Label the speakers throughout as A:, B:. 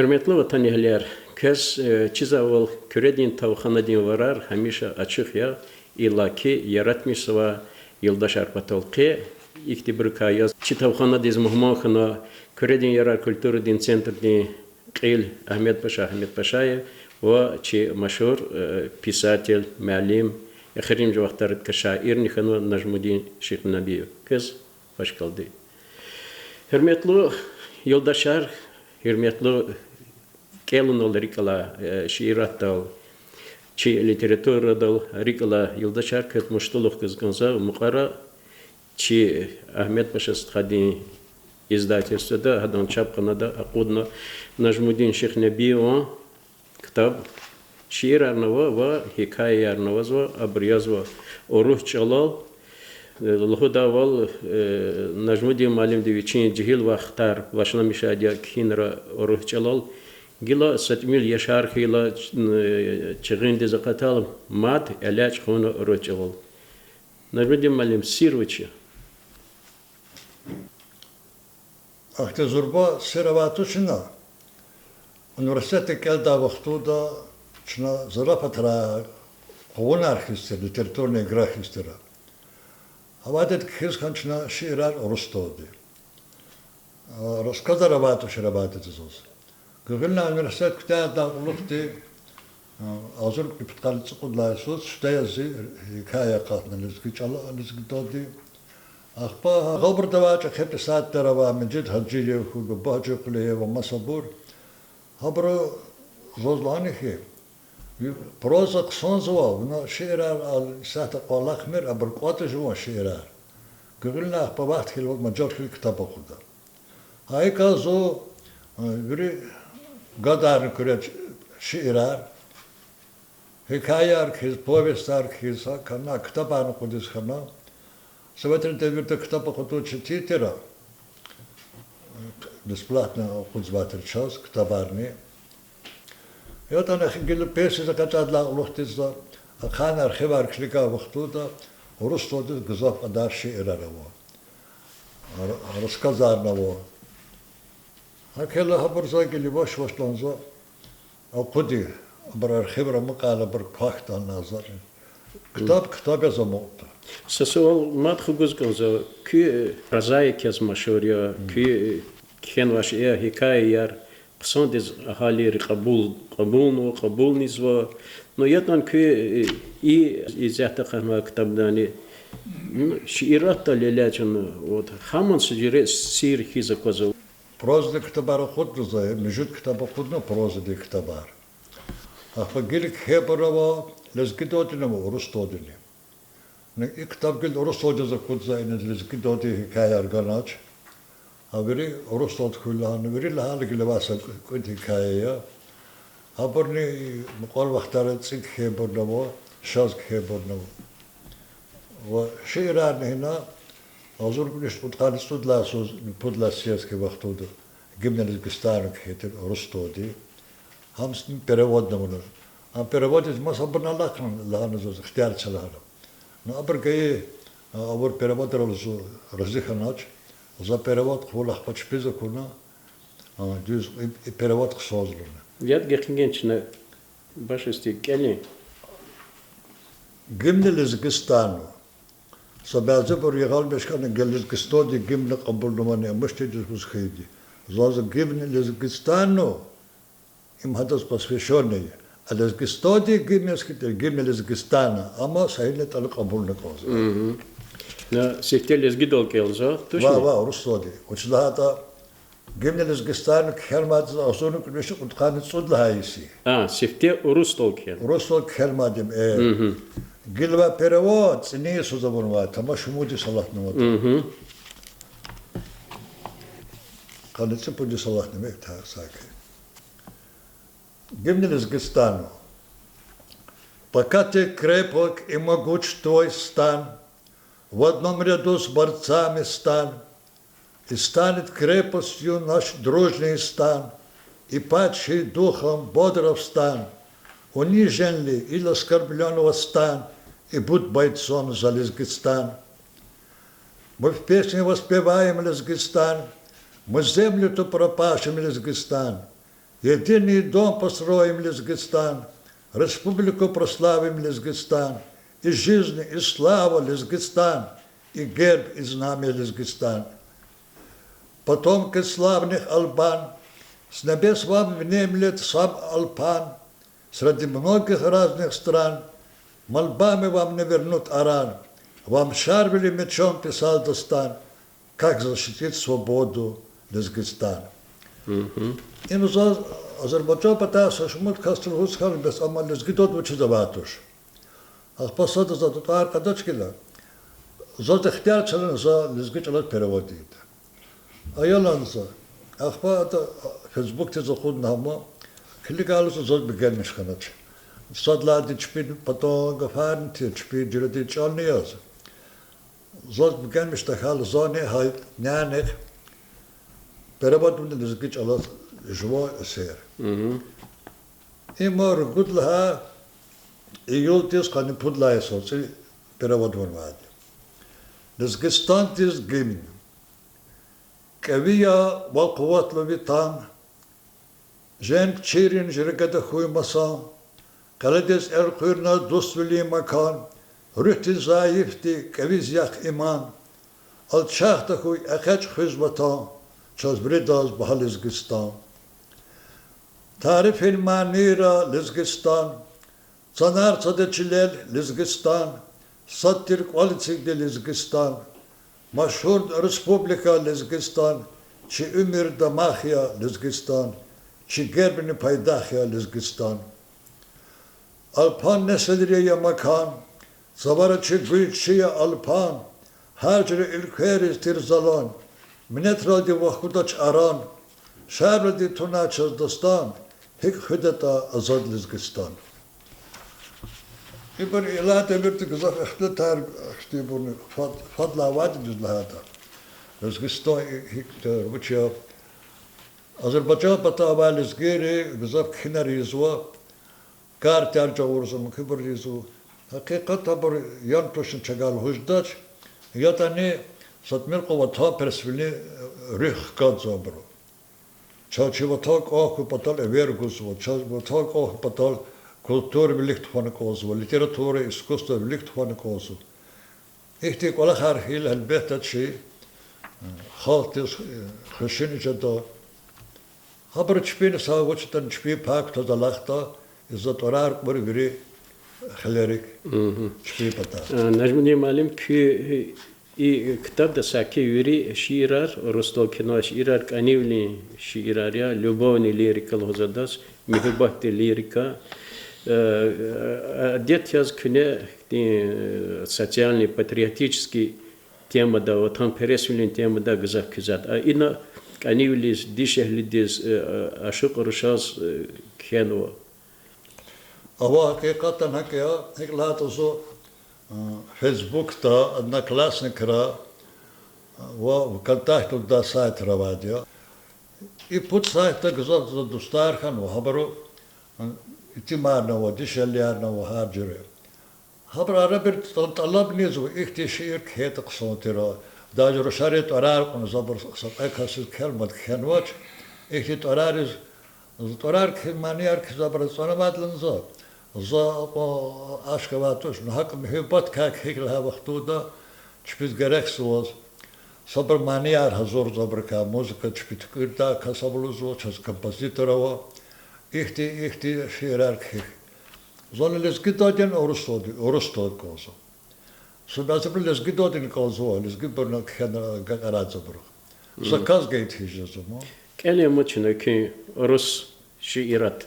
A: Hürmetli vatandaşlar, kez çizavul küredin tavxanadin varar hamisha açık ya illaki yaratmış ve yıldaş arpatolqi iktibirka yaz çitavxana diz muhmanxana küredin yarar kültürü din center din qil Ahmet Paşayev ve çi meşhur писатель, معلم اخرین وقتارت که شاعر نخنو نجمودین شیخ نبیو kez hoş geldi. Hürmetli yoldaşlar, hürmetli gelin ol rikala şiiratta çi literatürada rikala yoldaşlar kız muştuluk kızgınza mukara çi Ahmet Paşa Stadin издательствода hadan çapkınada akudna Najmuddin Şeyh Nebiyo kitap şiir arnava ve hikaye arnavaz ve abriyaz ve oruh çalal Лхудаval Najmuddin Malim Deviçin cihil vaktar başına müşahede kinra oruh çalal gila satmil yaşar hila çığın de zakatal mat elaç khona oruh çalal Najmuddin Malim sirviçi
B: Ахте зурба серавату чина. Университет келда вақтуда чина зарапатра қовун архистер, литературный грахистера. Авадет кхиз ханчна ширар оростоди. Рассказа равату ширабатет зоз. Гыгылна университет ктада улухти азур кипткал цуқудлайсуз штаязи хикая қатна лизги чала лизги доди. أخبار غبر دواج خبر سات دروا من جد هجية وخو باجو قليه ومصبور خبر زوزلاني خي بروز قصون زوا ونا شعرار على سات قلاق مر أبر قوات جوا شعرار قلنا أخبار وقت خيل وقت مجال خيل كتاب خدا هاي كازو بري قدار كرت شعرار حكايار خيز بوبستار خيز كنا كتابان خديس خنا Советрен девирта китапа хото читера. Бесплатно худзватер час китабарни. И вот она хигил песи закатадла улухтизда. Хан архив архлика вахтуда. Урустоди гзав адарши ирараво. Рассказарнаво. Акела хабарза гили ваш вашланза. А куди бар архивра мукала бар пахта назар. Китаб я замолта.
A: Сасуал матху гузгонзо кü прозаик yazmaşıyor kü ken vaş ya hikaye yar qsondiz ahali qabul nizva no yatan kü i izahta qanma kitabdani şiirat da lelacın o hamon sicire sir hiza kozo
B: prozda kitaba khud zay mujud kitaba khudna prozda kitabar afa gelik hebarava lezgidotna urustodini Ne kitap gel Orostoca'da kudza inediliz ki dodi hikaye arganaç. Haberi Orostod kullanı veri lahal gilvasa kud hikaye ya. Haberni mukal vaktarı tsik hebernaво, şaz hebernaво. Ve şiiran hina azur biliş utqal studla söz podla siyasi vaktudu. Gimneliz gistarak heter Orostodi. Hamsın переводна bunu. Am переводит масабırna lakın lahana söz ihtiyar çalarım. Но абргае авор переводерал зо разиханач за перевод хволах почпиза куна дюз перевод ксозлуна
A: Вят гекингенчна башести кели
B: гимнелизгистану собяза бор ягал бешкана гелизгистоди гимне қабулнумане мышти дюз хейди заза гимнелизгистану им хадас посвященный Лезгистоди гимнелизгистана, ама сайнет али қабулна коза.
A: На сехте лезгидол келзо,
B: точно? Ва, рустоди. Учлата гимнелизгистан хермад асону кнеши утқаны цудла хайси.
A: Сехте рустол кел.
B: Рустол хермадим Гилва перевод цини сузабунва, тама шумуди салатнова. Каницы пуди салатнова та саки. Гимнелизгистану. Пока ты крепок и могуч твой стан, в одном ряду с борцами стан, и станет крепостью наш дружный стан, и падший духом бодро встань, унижен ли или оскорбленного стан, и будь бойцом за Лезгистан. Мы в песне воспеваем Лезгистан, мы землю-то пропашем Лезгистан, Единый дом построим Лезгистан, республику прославим Лезгистан, и жизнь, и слава Лезгистан, и герб, и знамя Лезгистан. Потомки славных албан, с небес вам внемлет сам Алпан, среди многих разных стран, мольбами вам не вернут Аран, вам шарвили мечом писал Достан, как защитить свободу Лезгистан. И за Азербайджан пытался шумут каструхускал без амал Лезгидот вычезаватуш. А посада за тутар кадочкила. За дехтяр чален за Лезгичалат переводит. А я ланза. Ахпа это Фейсбук те заход нама. Кликалус за бегал мешханач. Садлади чпин потом гафарн те чпин жирди чалнияз. За бегал мештахал зоне хай нянех. Перевод من Лезгич алат жво сер. И мор гудлха июл тис кани пудлай соци перевод варвад. Лезгистан тис гимн. Кавия валқуат лавитан. Жен чирин жиргада хуй масан. Каладес эрқуирна дусвили макан. Рухти заифти кавиз ях иман. Алчахта хуй ахач хизбатан. Çöz bridaz baha Lezgistan. Tarif ilmanira Lezgistan. Sanar sadeçiler Lezgistan. Sattir kvalitsikde Lezgistan. Maşhur Respublika Lezgistan. Çi ümir damahya Lezgistan. Çi gerbini paydahya Lezgistan. Alpan nesedriye makan. Zavara çi gülçiye alpan. Hacri ilkeriz tirzalan. Minnet radi vahkudaç aran, şer radi tunaçız dostan, hik hüdeta azad Lezgistan. İber ilahate birti güzel ihtitar, işte bunu fadla vadi düzlahata. Lezgistan hik vıçya. Azerbaycan patava Lezgiri, güzel kiner yüzva, kar terca uğruzun kibir yüzva. Hakikat haber yan toşun çagal hujdaç, yatani Satmirko vata persvili rih kadzabro. Çaçı vata kah patal evergus vo, çaçı vata kah patal kultur birlikt fanikoz vo, literatur iskusta birlikt fanikoz. İhti kola harhil elbette şey haltis khashini jada. Haber çpin sağuçtan çpi pak tazalakta izzat orar bir biri khalerik çpi pata.
A: Najmuni malim ki и китаб да саки юри шиирар русто кино шиирар канивли шиираря любовный лирика лозадас мехбахти лирика дет яз күне социальный патриотический тема да ватан пересвилин тема да гызак кизат а ина канивли дишехлидис ашык рушас кено
B: Ава hakikaten hakya heklatosu Фейсбукта одноклассника в контакту да сайт равадио. И пут сайта газат за достархан в хабару итимарного дишелярного харджире. Хабар арабир талаб низу ихтишир кхет қсотира. Даже шарит арар кон забр сакасис келмат хенвач ихтит арарис арар кманиар кзабр сонамадланза. За ашкаватуш нахак мхибат как хикла вахтуда чпиз герексуаз сабр маниар хазор забрка музыка чпит кырта касаблузо час композиторова ихти ширархи зон лезгидоден орустод козо субазбр лезгидоден козо лезгибрна хана гарадзабр заказ гейт хижазмо
A: кене мочно ки рус шиират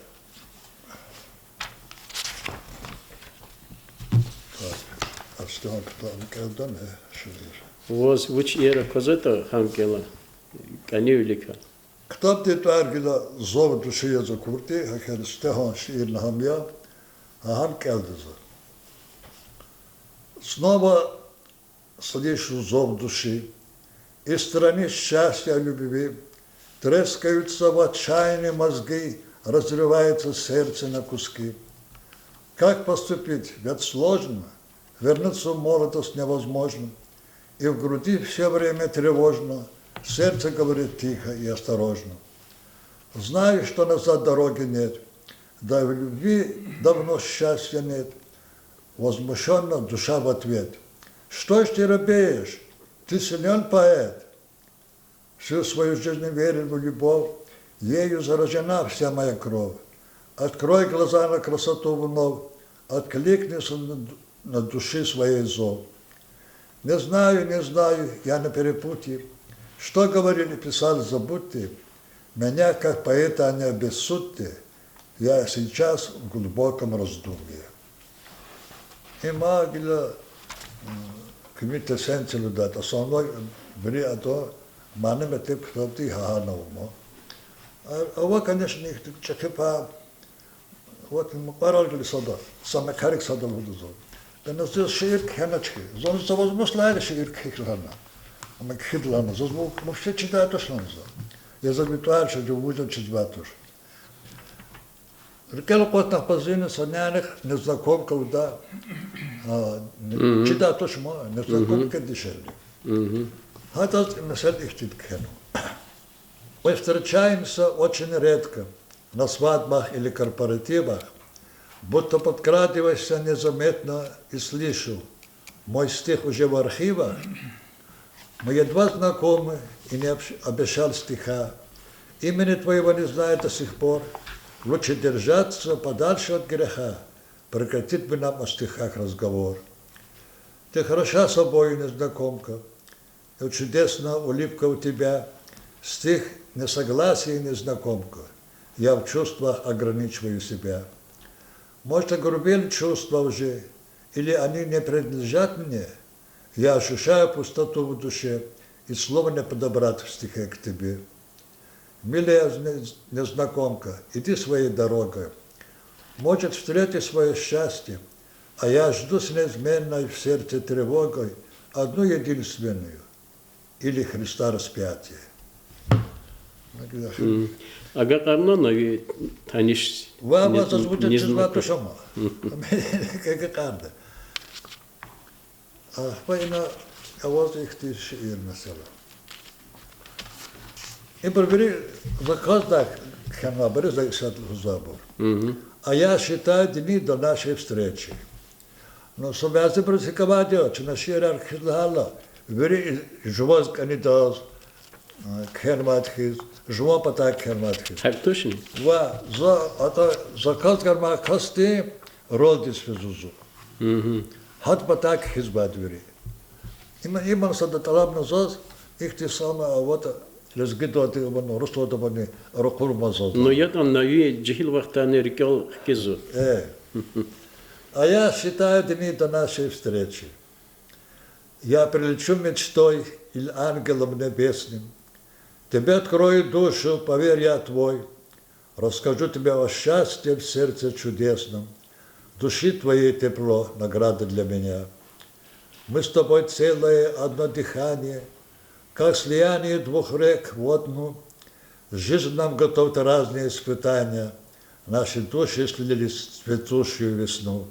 A: Was which era kozeta hamkela kanivlika.
B: Kitap detvargila zor duşuya zakurti hakan stehan şiir nahamya ham keldiza. Снова слышу зов души, и стране счастья любви трескаются в отчаянии мозги, разрывается сердце на куски. Как поступить? Ведь сложно. Вернуться в молодость невозможно, и в груди все время тревожно, сердце говорит тихо и осторожно. Знаю, что назад дороги нет, да в любви давно счастья нет. Возмущенно душа в ответ. Что ж ты робеешь? Ты силен поэт. Всю свою жизнь верил в любовь, ею заражена вся моя кровь. Открой глаза на красоту вновь, откликнись на души своей зов. Не знаю, я на перепутье, что говорили, писали, забудьте. Меня, как поэта, не обессудьте, я сейчас в глубоком раздумье. И магия кмите сенцелу дат, основной бри ато манеме тип хлопти хахановмо. А вот, конечно, их чакипа, вот паралгли сада, саме карик сада лудузо. Да нас здесь шиир кхеначки, зон за возможно шиир кхиклана. А мы кхидлана, зон мы все читают ошланзо. Я забитуал, что увидел чизватуш. Рекел котна позина саняних незнакомка уда, читают уж мо, незнакомка дешевле. Хата мысль их типкену. Мы встречаемся очень редко на свадьбах или корпоративах, будто подкрадываешься незаметно и слышу. Мой стих уже в архивах. Мы едва знакомы и не обещал стиха. Имени твоего не знаю до сих пор. Лучше держаться подальше от греха. Прекратит бы нам о стихах разговор. Ты хороша собой, незнакомка. И чудесна улыбка у тебя. Стих несогласия и незнакомка. Я в чувствах ограничиваю себя. Может, огрубели чувства уже, или они не принадлежат мне? Я ощущаю пустоту в душе, и слова не подобрать в стихе к тебе. Милая незнакомка, иди своей дорогой. Может, встретишь свое счастье, а я жду с неизменной в сердце тревогой одну единственную, или Христа распятие.
A: Ага, карно, и таниш.
B: Вама зазвучит чизвату шама. Как карда. А пойна, а вот их ты шиир насела. И пробери заказ так, хана бери за забор. А я считаю дни до нашей встречи. Но собязи просиковать, че на шиир архидала. Бери живоз канитаз, кхерматхиз, живо патак кхерматхиз.
A: Так точно.
B: Ва, заказ карма касти родис физузу. Хат патак хизбат бери. Иман сада талаб назаз, их ты сама, а вот лезгидоты обано, ростото бани, рокурма заз.
A: Но я там на ю джихил вахтане рекел кизу.
B: А я считаю дни до нашей встречи. Я прилечу мечтой или ангелом небесным. Тебе открою душу, поверь я твой. Расскажу тебе о счастье в сердце чудесном. Души твоей тепло, награда для меня. Мы с тобой целое одно дыхание, как слияние двух рек в одну. Жизнь нам готовит разные испытания. Наши души слились в цветущую весну.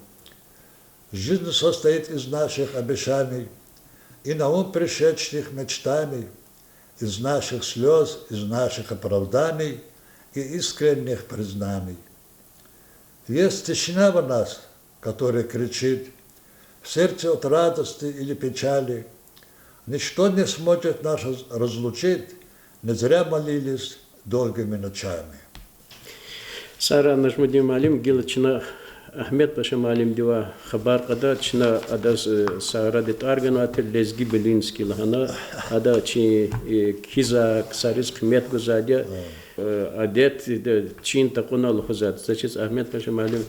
B: Жизнь состоит из наших обещаний и на ум пришедших мечтаний, из наших слез, из наших оправданий и искренних признаний. Есть тишина в нас, которая кричит в сердце от радости или печали. Ничто не сможет нас разлучить, не зря молились долгими ночами.
A: Сара нажмудим алим гилчина Ахмед Паша малим дива хабар када чина адас Сара дет арганат лезги белинский лахана ада чи киза ксарис кмет гузадя адет чин такона лхузат. Значит, Ахмед Паша малим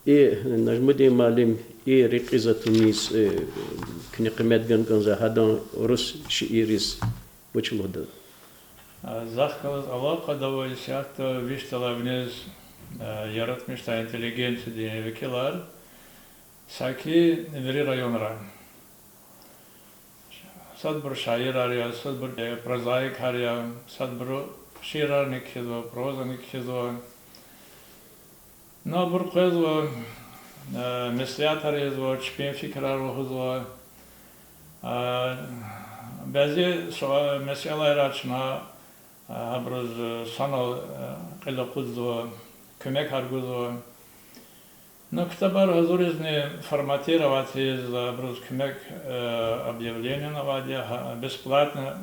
A: и нажмудим малим и рекиза Тунис кнекмет ганганза хадан рус шиирис бучлода.
C: Захкалыз алақа давай сияқты виштала внез яратмышта интеллигенция деневикилар саки вери районра. Садбур шаир ария, садбур прозаик ария, садбур ширар никхизо, проза никхизо. Но бур кызо мислят аризо, чпен фикрару хызо. Бәзе месьялай рачна Абруз санал элокудзо, кумек аргузо. Но ктабар газуризни форматировать из абруз кумек объявления на воде, бесплатно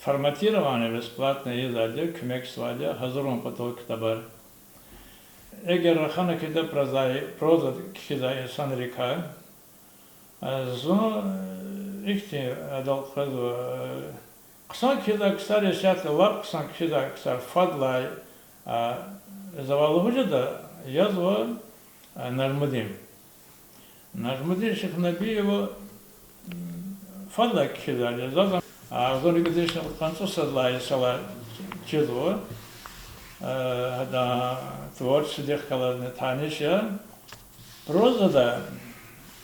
C: форматирование бесплатно из воде, кумек с воде, газуром потом ктабар. Эгер хана кида проза кида сан река, зо ихти адал казу ксан кида ксари шат лап ксан кида ксар фадлай завалужда язва нажмудим. Нажмудим шихнаби его фадла кида язва зони гдешна француза лай сала чизво да творческих калазны таниша прозада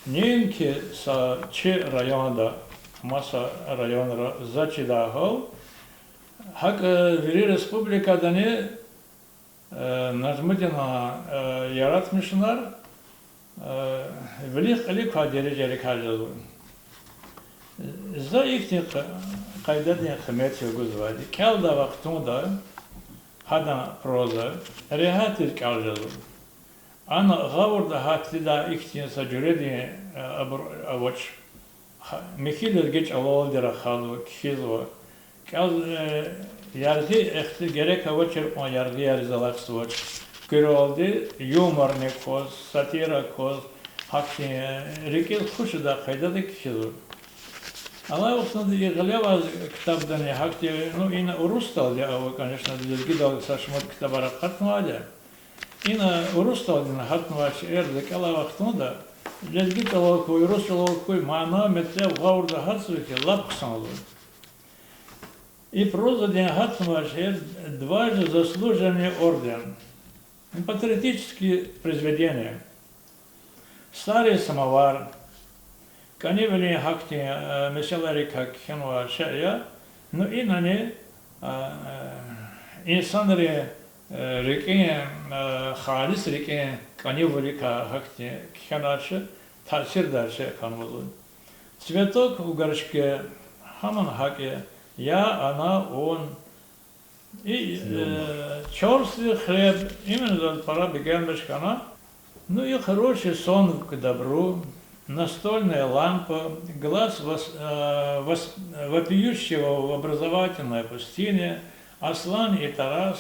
C: немки са че районда маса района зачидахол хак вери республика дане нажмудина яратмышнар велик алик дережели кажу за ихних кайдадне хмете гузвали келда вақтунда هذا بروزا ريحات الكالجزو أنا غور ده هات لدا إكتين سجردي أوش مخيل الجيش أول درا خالو كيزو كال يارغي إخت جرك أوشر ما يارغي يارزلاك سوش كيرولدي يومر نكوز ساتيرا كوز هكتين ريكيل خوش ده قيدا ده كيزو Она установила глава китаб дани хакти, ну и на урустал я, конечно, гидал сашмот китабара хатмаля. И на урустал на хатмаш эрде калава хтунда, лезгитал кой урустал кой мана метле гаурда хатсуки лапксалу. И проза день хатмаш дважды заслуженный орден. Патриотические произведения. Старый самовар. Канивели хакти меселари как хенва шая, но и на не инсанри реке халис реке канивели хакти хенаше тасир даше канвулу. Цветок в горшке хаман хаке я, она, он. И черствый хлеб, именно пора бегаем мешкана. Ну и хороший сон к добру. Настольная лампа, глаз вопиющего в образовательной пустыне, Аслан и Тарас,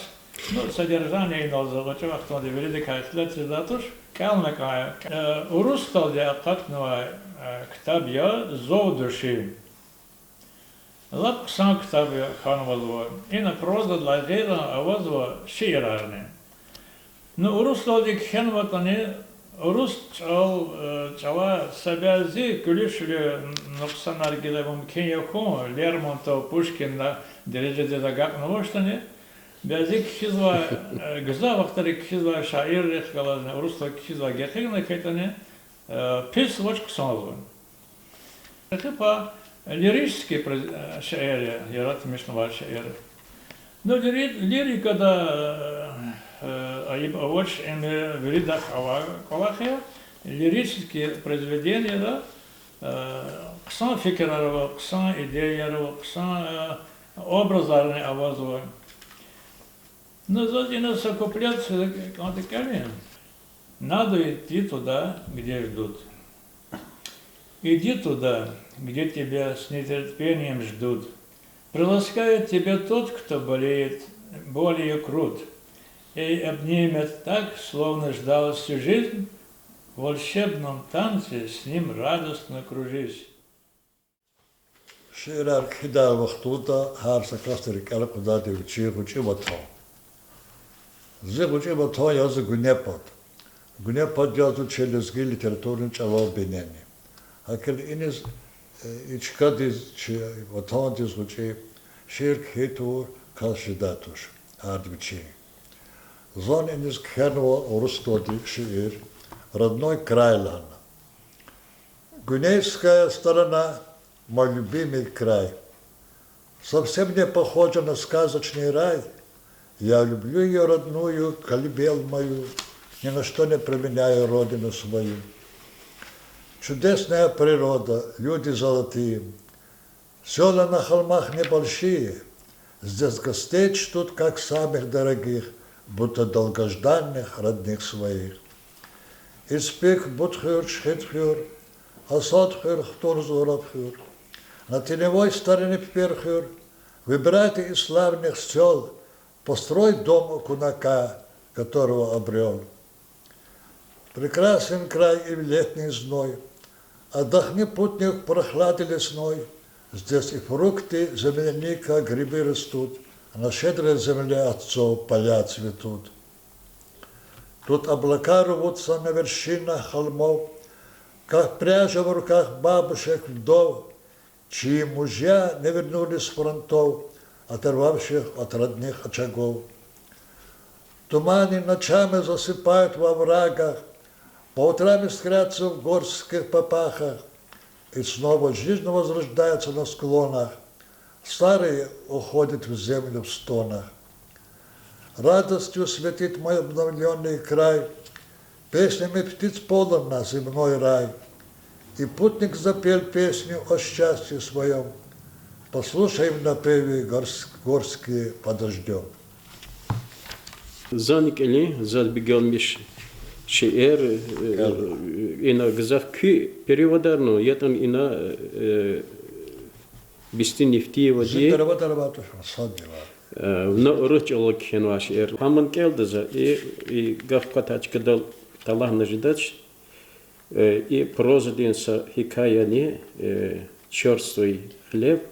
C: ну, содержание и нозалочева, кто не велик, как летзидатуш, калнакая, урустал для катного ктабья зов души. Лап сам ктабья ханвазва, и на проза для гейра авазва шиирарни. Но урустал для хенватани, Рус чала сабязи кулишли ноксанар гилевом Кеньяхо, Лермонтов, Пушкин на дережеде загак новоштане, бязик хизва гза вахтари хизва шаир рехгалазне, урусла хизва гехигна кайтане, пис лочк сонзу. Это по лирические шаири, ярат мишнова шаири. Но лирика да Аиб-Авоч в рядах Калахия, лирические произведения, да, ксан фикерарова, ксан идеярова, ксан образарный авазова. Но сзади нас окупляться, как камень. Надо идти туда, где ждут. Иди туда, где тебя с нетерпением ждут. Приласкает тебя тот, кто болеет, более крут. И обнимет так, словно ждал всю жизнь, в волшебном танце с ним радостно кружись.
B: Ширар кида вахтута харса кастери калапудати учи вато. Зе учи вато язы гунепот. Гунепот язу челезги литературный чалал бенени. Акел инис ичкадиз ватандиз учи шир хитур калшидатуш ардвичи. Зон инис кхенва урстоди шиир, родной край лана. Гунейская сторона – мой любимый край. Совсем не похожа на сказочный рай. Я люблю ее родную, колыбель мою, ни на что не променяю родину свою. Чудесная природа, люди золотые. Села на холмах небольшие, Здесь гостей чтут, как самых дорогих, будто долгожданных родных своих. Испек будхюр, шхитхюр, асадхюр, хтурзурабхюр. На теневой стороне Пперхюр, выбирайте из славных сел, построй дом у кунака, которого обрел. Прекрасен край и в летний зной, отдохни, путник, в прохладе лесной. Здесь и фрукты, земляника, грибы растут, а на щедрой земле отцов поля цветут. Тут облака рвутся на вершинах холмов, как пряжа в руках бабушек вдов, чьи мужья не вернулись с фронтов, оторвавших от родных очагов. Туманы ночами засыпают во врагах, по утрам искрятся в горских попахах, и снова жизнь возрождается на склонах, старые уходят в землю в стонах. Радостью светит мой обновленный край, песнями птиц полон на земной рай. И путник запел песню о счастье своем, послушаем напевы горские подождем.
A: Заник или задбегалмиш шиэр ина гзавки переводарно ятан ина бистин нефтиева ди но ручолог хенваш эр хаман келдаза и гавкатачкадал талах нажидач и прозадинса хикаяни черствый хлеб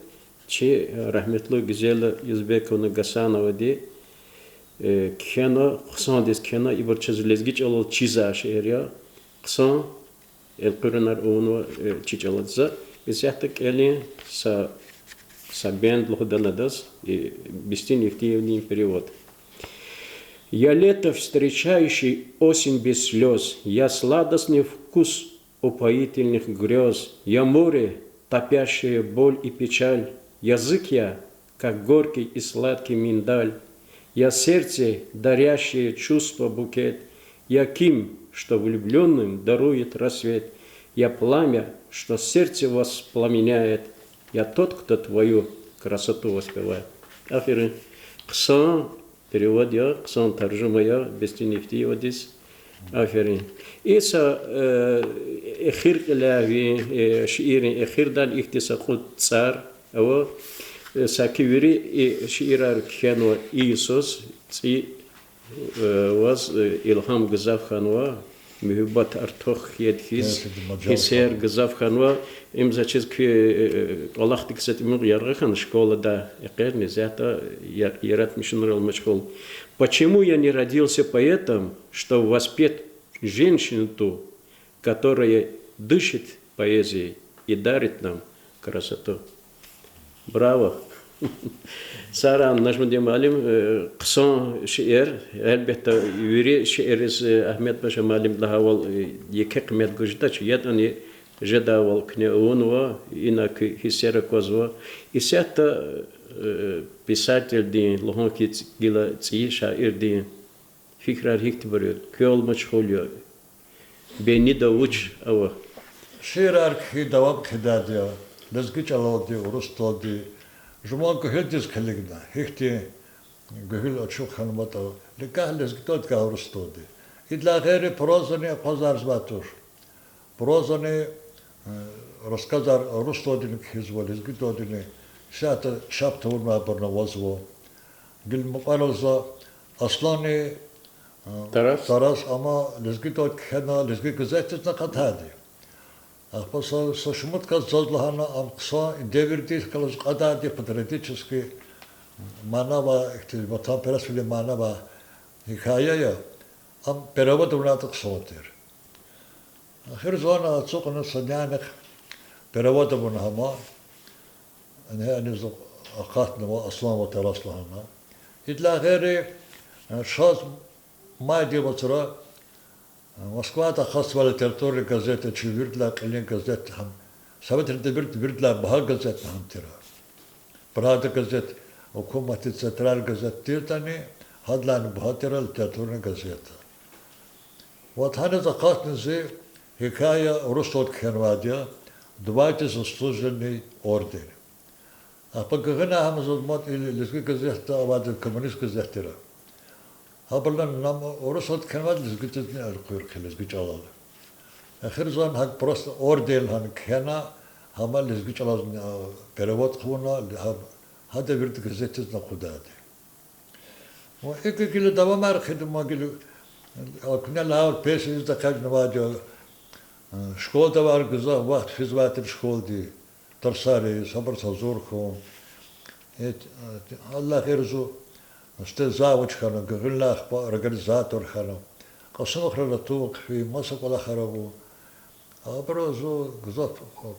A: чи рахметлу гзела Юзбековна Гасанова ди кхена қсан дес кхена ибарчазлезгич алал чиза шеря қсан элпурнар оно чичалаза бисяхтак эли са бенд лодаладас и бестин евтиевний перевод. Я лето, встречающий осень без слез, я сладостный вкус упоительных грез, я море, топящее боль и печаль, язык я, как горький и сладкий миндаль, я сердце, дарящее чувство букет, я ким, что влюбленным дарует рассвет, я пламя, что сердце воспламеняет, я тот, кто твою красоту воспевает. Аферы, ксан, перевод я, ксан таржума я, бестинефтиева дис, аферы. Иса эхир лави, шиирин эхир дан ихтисакут цар, аво, сакивири и шиирар кхенва Иисус, ци was илхам гзав ханва, мюбат артох едхис, хисер гзав ханва, им зачем Аллах тиксет ему яргахан школа да экерни зята ярат мишнурал мачкол. Почему я не родился поэтом, что воспет женщину ту, которая дышит поэзией и дарит нам красоту? Браво! Саран нажмадем алим ксан шиэр элбетта юри шиэрис Ахмед Паша малим лахавал екек мед гуждач ядани жедавал кнеунва инак хисера козва и сята писатель дин лохонки гила ци шаир дин фикрар хиктибарю кёл мачхолю бенида уч ава
B: ширар хидаваб хидадя лезгичалоди урустоди жуман кохедис калигна хихти гохил очуханмата лекалес гтот ка урустоди идла гери прозане пазарзватуш прозане рассказар урустодин хизволис гтодини шата шаптурма барнавазво гил мукалоза аслани тарас ама лезгитот хена лезгит газетет на катади Ахпаса сошмут каззазлахана амкса девердис калаз кадади патриотически манава активата перасвили манава хикаяя ам перевод унаток сотер. Ахир зона ацукна санянах перевод унахама ане зо акатна ва аслан ва тараслахана идла гери шаз мади ватра Москва-то хасвала территория газеты, чувирдла клин газет хам. Саватр дебирт вирдла бах газет хам тира. Правда газет, окумати централь газет тиртани, хадлан бахатирал территория газета. Вот хана закатнзи хикая Рустот Хервадия, двадцать заслуженный орден. Aber gehören haben so mal lezgi gesagt, aber der Kommunist gesagt era. Aber dann nam Russland kann was lezgi nicht erkür lezgi çalal. آخر زمان هک پرست اوردل هن کنا همه لزگی چلاز پروات خونا هذا برد گزیت نخوداد. و ایک کل دوا مار خدمت ما کل کنال هاور پیش از دکتر نواجه شکول دوار گذار وقت فیزوات شکول دی ترساری صبر سازور کن. الله خیرزو استزاوج خانم گهلا organizator خانم قصنا خرلا توق في مصر ولا خرابو. أبرزو قصد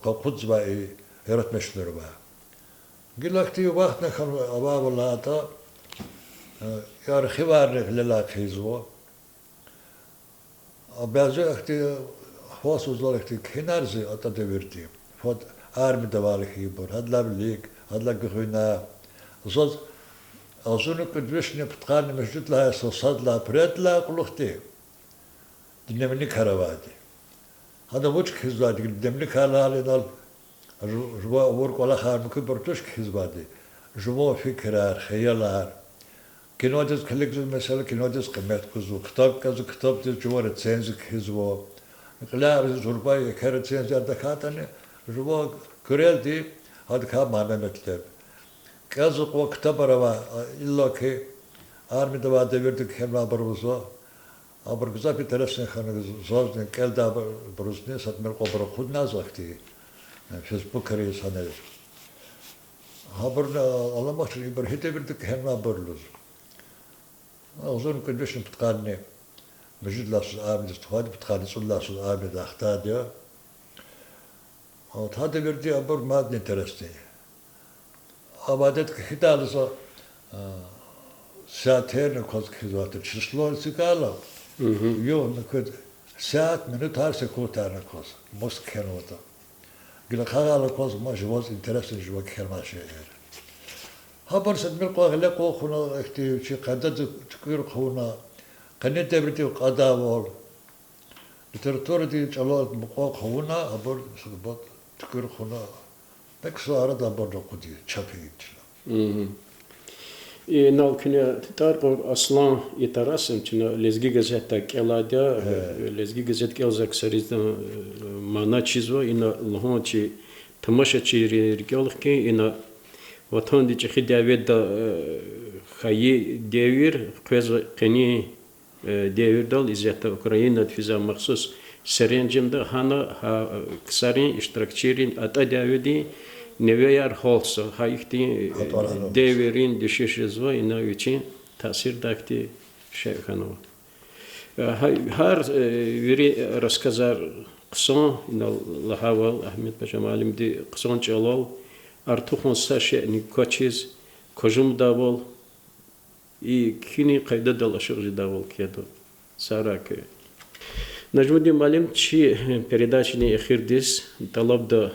B: قبض بقى يرت مشنر بقى قل لك تي وقتنا كان أباب الله تا يار خوارك للا خيزوا أبازو أختي خواصو زلك كنارزي أتا دبرتي فود آرمي دوالك يبور هاد لا بليك هاد لا قخونا زوز أظن كنت بشني بتقارن مجدد لها صاد لا بريد لا قلوختي دنيا كهربادي هذا وش خزبادي دمني كلا لنا جوا ورك ولا خار ممكن برتوش خزبادي جوا فكرة خيالات كنوا جز خليك مثلا كنوا جز قمت كذو كتاب جز جوا رتسنز خزوا لا زرباي كرتسنز دكاتني جوا كريل دي هذا كاب معنا مكتب كذا قوة كتاب روا إلا كي آرمي دوا دبرت كهما بروزا Aber gesagt, wie der Rest kann so den Geld da Brusnes hat mir aber gut nachsagte. Facebook ist eine. Aber Allah macht über hätte wird keiner berlos. Also كنت باش نتقارني مجد لاس عام استفاد بتقارن صلى الله عليه وسلم اختاد يا. هذا بردي أبر ما نترستي. أبادت كهتال صا ساعتين كوز كذات تشلون سكالا. يو نكود ساعت منوت هر سكوت أنا كوز مست كنوتا. قل خاله كوز ما جواز انترست جوا كلمة شيء. خبر سد من قاغ لقو خونا اختي شي قدد تكير خونا قنيت تبرتي قدا وول لترتور دي جلال مقاق خونا ابر سبط تكير خونا بكسار دا برد قدي چپيت
A: نال كنا تارق اصلا يترسم كنا لزگي گزت كلادا لزگي گزت كلزك سريز مانا چيزو ان لهون چي تماشا چي ريگالخ كي ان وطن دي چخي داوید دا خايي داوير قوز قني داوير دال ازياتا اوكراينا فيزا مخصوص سرينجم دا هانا كسارين اشتراكچيرين اتا داويدي نويار هولسو هايختي داويرين دشيشزو انا ويچين تاثير داكتي شيخانو هر ويري рассказар قصون ان لهاول احمد بجمالم دي قصون چالال артухон саше никочиз кожум давол и кини қайда далашыр давол кеду сараке нажмудим малим чи передачни эхирдис талабда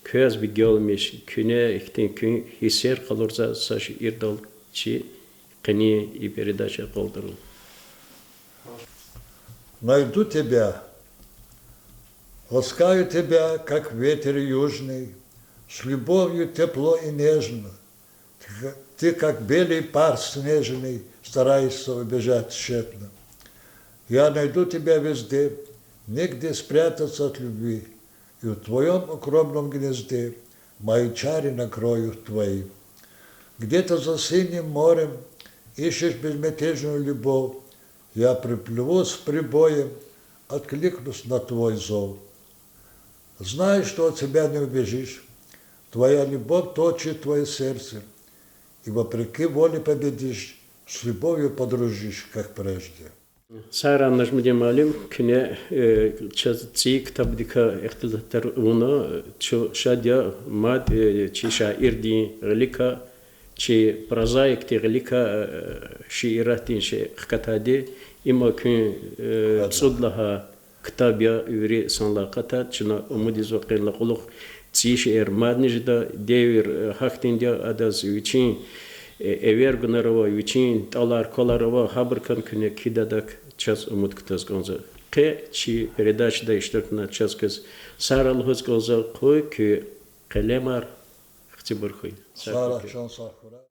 A: көз бигелмеш күне ихтен күн хисер қалурза саш ирдал чи қини и передача қолдырыл
B: найду тебя, ласкаю тебя, как ветер южный, с любовью тепло и нежно. Ты, как белый пар снежный, стараешься убежать тщетно. Я найду тебя везде, негде спрятаться от любви, и в твоем укромном гнезде мои чары накроют твои. Где-то за синим морем ищешь безмятежную любовь, я приплыву с прибоем, откликнусь на твой зов. Знай, что от тебя не убежишь, твоя любовь точит твое сердце, и вопреки воле победишь, с любовью подружишь, как прежде.
A: سارا نجمدي معلم كنا تشي كتاب ديكا اختلطر ونا تشو شاديا ماد تشي شاعر دي غليكا تشي برازايك تي غليكا شعيراتين شي خكتادي إما كن تصد لها كتابيا يوري سنلاقتا تشنا أمودي زوقين لقلوخ تشي شعر ماد نجدا ديور حقتين ديا أداز ويچين эвергнарова вичин талар коларова хабаркан куне кидадак час умут ктас гонза ке чи передача да иштиркна час кыз сарал хөз гонза кой ки калемар Хцибурхуй.
B: Сара Шансахура.